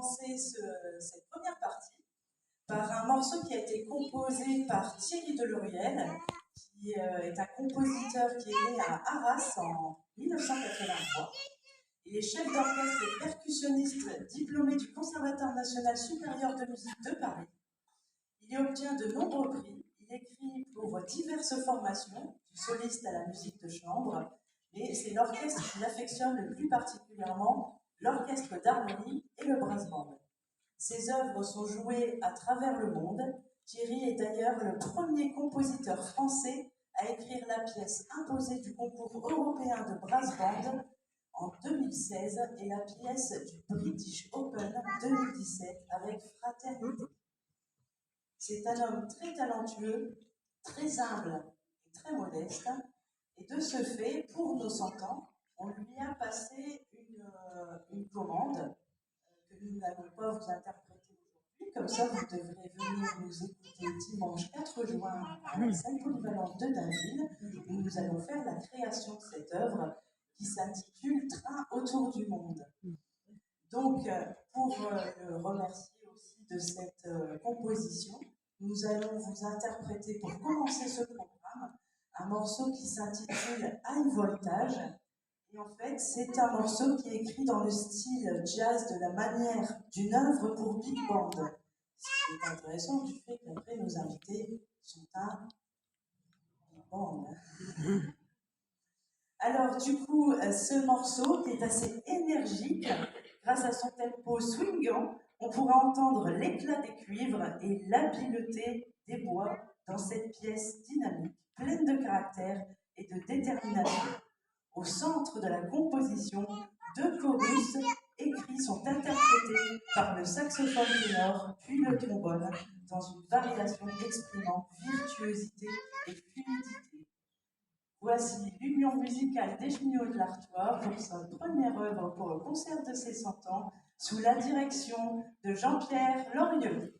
commencer cette première partie par un morceau qui a été composé par Thierry Deloriel, qui est un compositeur qui est né à Arras en 1983. Il est chef d'orchestre et percussionniste diplômé du Conservatoire national supérieur de musique de Paris. Il y obtient de nombreux prix. Il écrit pour diverses formations, du soliste à la musique de chambre, mais c'est l'orchestre qu'il affectionne le plus particulièrement, l'orchestre d'harmonie et le brass band. Ses œuvres sont jouées à travers le monde. Thierry est d'ailleurs le premier compositeur français à écrire la pièce imposée du concours européen de brass band en 2016 et la pièce du British Open 2017 avec Fraternité. C'est un homme très talentueux, très humble et très modeste, et de ce fait, pour nos 100 ans, on lui a passé une commande que nous n'allons pas vous interpréter aujourd'hui. Comme ça, vous devrez venir nous écouter dimanche 4 juin à la salle polyvalente de Dainville, où nous allons faire la création de cette œuvre qui s'intitule Train autour du monde. Donc, pour le remercier aussi de cette composition, nous allons vous interpréter pour commencer ce programme un morceau qui s'intitule High Voltage. Et en fait, c'est un morceau qui est écrit dans le style jazz de la manière d'une œuvre pour big band. Ce qui est intéressant du fait qu'après nos invités sont un big band. Alors du coup, ce morceau qui est assez énergique, grâce à son tempo swingant, on pourra entendre l'éclat des cuivres et l'habileté des bois dans cette pièce dynamique, pleine de caractère et de détermination. Au centre de la composition, 2 chorus écrits sont interprétés par le saxophone ténor puis le trombone dans une variation exprimant virtuosité et fluidité. Voici l'Union musicale des Cheminots de l'Artois pour sa première œuvre pour le concert de ses 100 ans, sous la direction de Jean-Pierre Lorieux.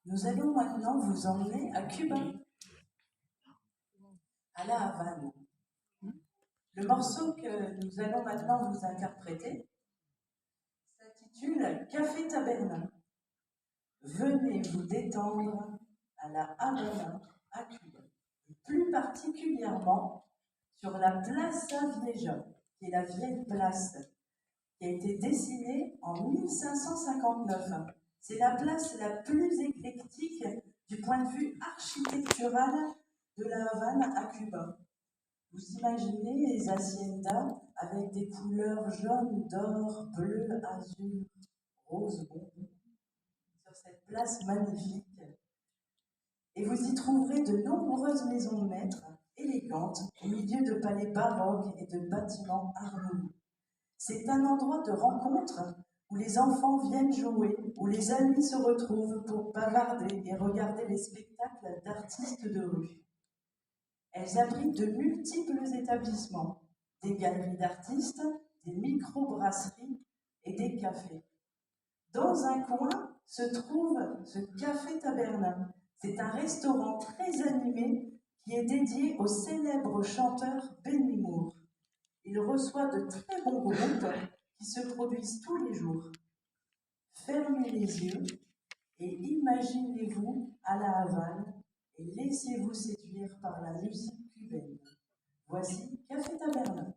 Nous allons maintenant vous emmener à Cuba, à La Havane. Le morceau que nous allons maintenant vous interpréter s'intitule Café Taberna. Venez vous détendre à La Havane, à Cuba, et plus particulièrement sur la Plaza Vieja, qui est la vieille place, qui a été dessinée en 1559. C'est la place la plus éclectique du point de vue architectural de La Havane à Cuba. Vous imaginez les haciendas avec des couleurs jaune, d'or, bleu, azur, rose, bonbon, sur cette place magnifique. Et vous y trouverez de nombreuses maisons de maîtres élégantes au milieu de palais baroques et de bâtiments art nouveau. C'est un endroit de rencontre où les enfants viennent jouer, où les amis se retrouvent pour bavarder et regarder les spectacles d'artistes de rue. Elles abritent de multiples établissements, des galeries d'artistes, des micro-brasseries et des cafés. Dans un coin se trouve ce Café Taberna. C'est un restaurant très animé qui est dédié au célèbre chanteur Benny Moore. Il reçoit de très bons groupes qui se produisent tous les jours. Fermez les yeux et imaginez-vous à La Havane et laissez-vous séduire par la musique cubaine. Voici Café Taberna.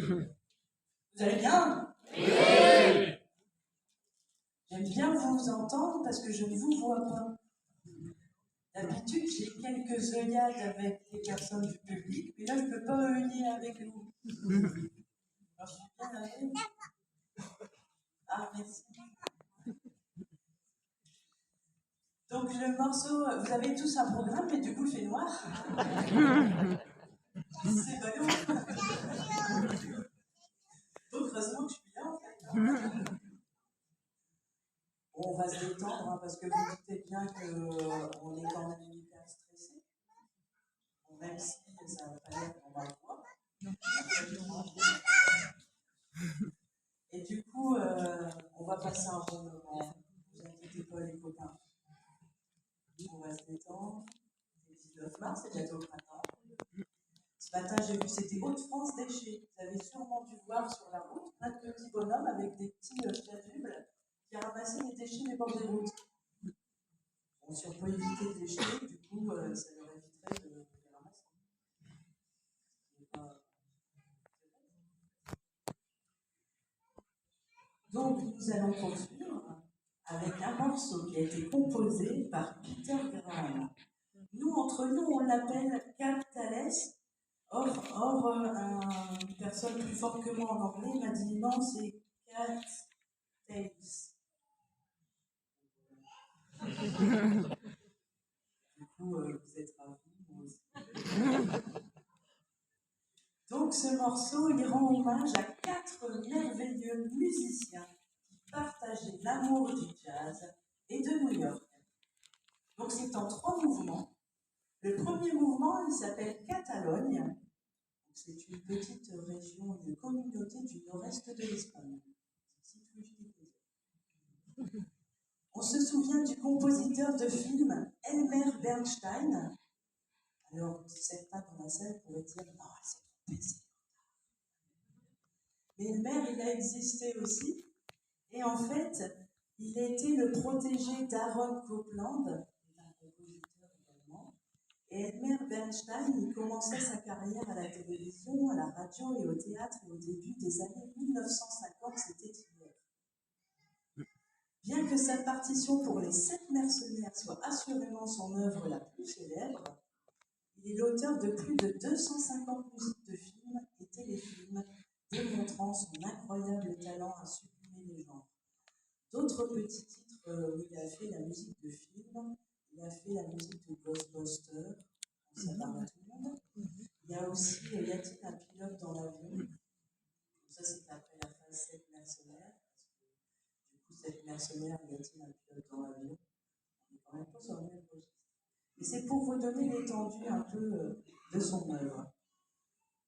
Vous allez bien? Oui. J'aime bien vous entendre parce que je ne vous vois pas. D'habitude, j'ai quelques œillades avec les personnes du public, mais là, je ne peux pas œiller avec vous. Alors, je suis bien allée. Ah, merci. Donc, le morceau, vous avez tous un programme, mais du coup, il fait noir. C'est ballot. Donc, heureusement que je suis là, en fait. Bon, on va se détendre, hein, parce que vous doutez bien qu'on est quand même hyper stressé. Bon, même si ça n'a pas l'air qu'on va le voir. Et du coup, on va passer un bon moment. Ne vous inquiétez pas, les copains. On va se détendre. C'est le 19 mars, c'est bientôt le printemps. Ce matin, j'ai vu, c'était Hauts-de-France déchets. Vous avez sûrement dû voir sur la route plein de petits bonhommes avec des petits chasubles qui ramassaient les déchets des bords des routes. Bon, si on peut éviter de déchets, du coup, ça leur éviterait de les ramasser. Donc, nous allons poursuivre avec un morceau qui a été composé par Peter Graham. Nous, entre nous, on l'appelle Cat Tales. Or, une personne plus forte que moi en anglais m'a dit non, c'est Cat Tales. Du coup, vous êtes ravis, moi aussi. Donc, ce morceau, il rend hommage à 4 merveilleux musiciens qui partageaient l'amour du jazz et de New York. Donc, c'est en 3 mouvements. Le premier mouvement, il s'appelle Catalogne. C'est une petite région, une communauté du nord-est de l'Espagne. On se souvient du compositeur de film Elmer Bernstein. Alors, certains dans la salle pourraient dire non, c'est trop baissé. Mais Elmer, il a existé aussi. Et en fait, il a été le protégé d'Aaron Copland, un compositeur également. Et Elmer Bernstein, il commençait sa carrière à la télévision, à la radio et au théâtre, et au début des années 1950, c'était hier. Bien que sa partition pour les 7 mercenaires soit assurément son œuvre la plus célèbre, il est l'auteur de plus de 250 musiques de films et téléfilms, démontrant son incroyable talent à sublimer les genres. D'autres petits titres où il a fait la musique de films, il a fait la musique de Ghostbusters, ça parle à tout le monde. Il y a aussi Y a-t-il un pilote dans l'avion? Ça, c'est après la phase 7 mercenaires. Du coup, 7 mercenaires, Y a-t-il un pilote dans l'avion? On n'est quand même pas sur le même registre. Et c'est pour vous donner l'étendue un peu de son œuvre.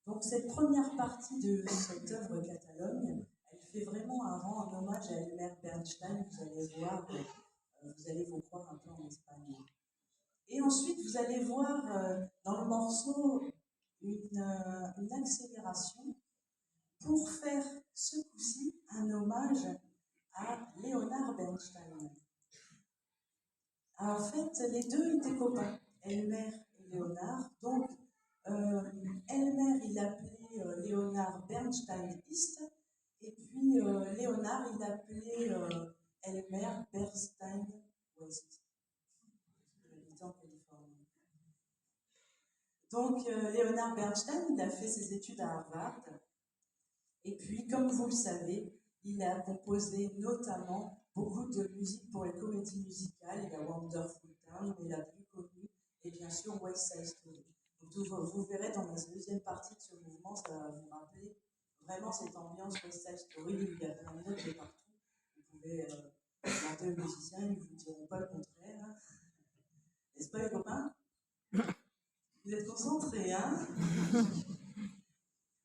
Donc, cette première partie de cette œuvre Catalogne, elle fait vraiment un hommage à Elmer Bernstein. Vous allez voir, vous allez vous croire un peu en Espagne. Et ensuite, vous allez voir dans le morceau une accélération pour faire ce coup-ci un hommage à Leonard Bernstein. En fait, les deux étaient copains, Elmer et Leonard. Donc, Elmer, il appelait Leonard Bernstein East, et puis Leonard, il appelait Elmer Bernstein West. Il habitait en Californie. Donc, Leonard Bernstein, il a fait ses études à Harvard. Et puis, comme vous le savez, il a composé notamment beaucoup de musique pour les comédies musicales. Il a Wonderful Town, mais la plus connue est bien sûr West Side Story. Donc, vous verrez dans la deuxième partie de ce mouvement, ça va vous rappeler vraiment cette ambiance West Side Story où il y a plein de notes de partout. Vous pouvez demander aux musiciens, ils ne vous diront pas le contraire. N'est-ce pas les copains? Vous êtes concentrés, hein?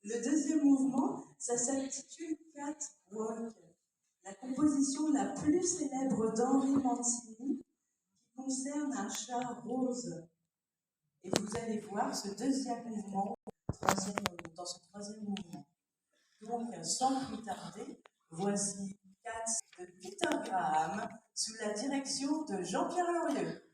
Le deuxième mouvement, ça s'intitule Catwalk, la composition la plus célèbre d'Henri Mancini qui concerne un chat rose. Et vous allez voir ce deuxième mouvement dans ce troisième mouvement. Donc, sans plus tarder, voici Cats de Peter Graham sous la direction de Jean-Pierre Lorieux.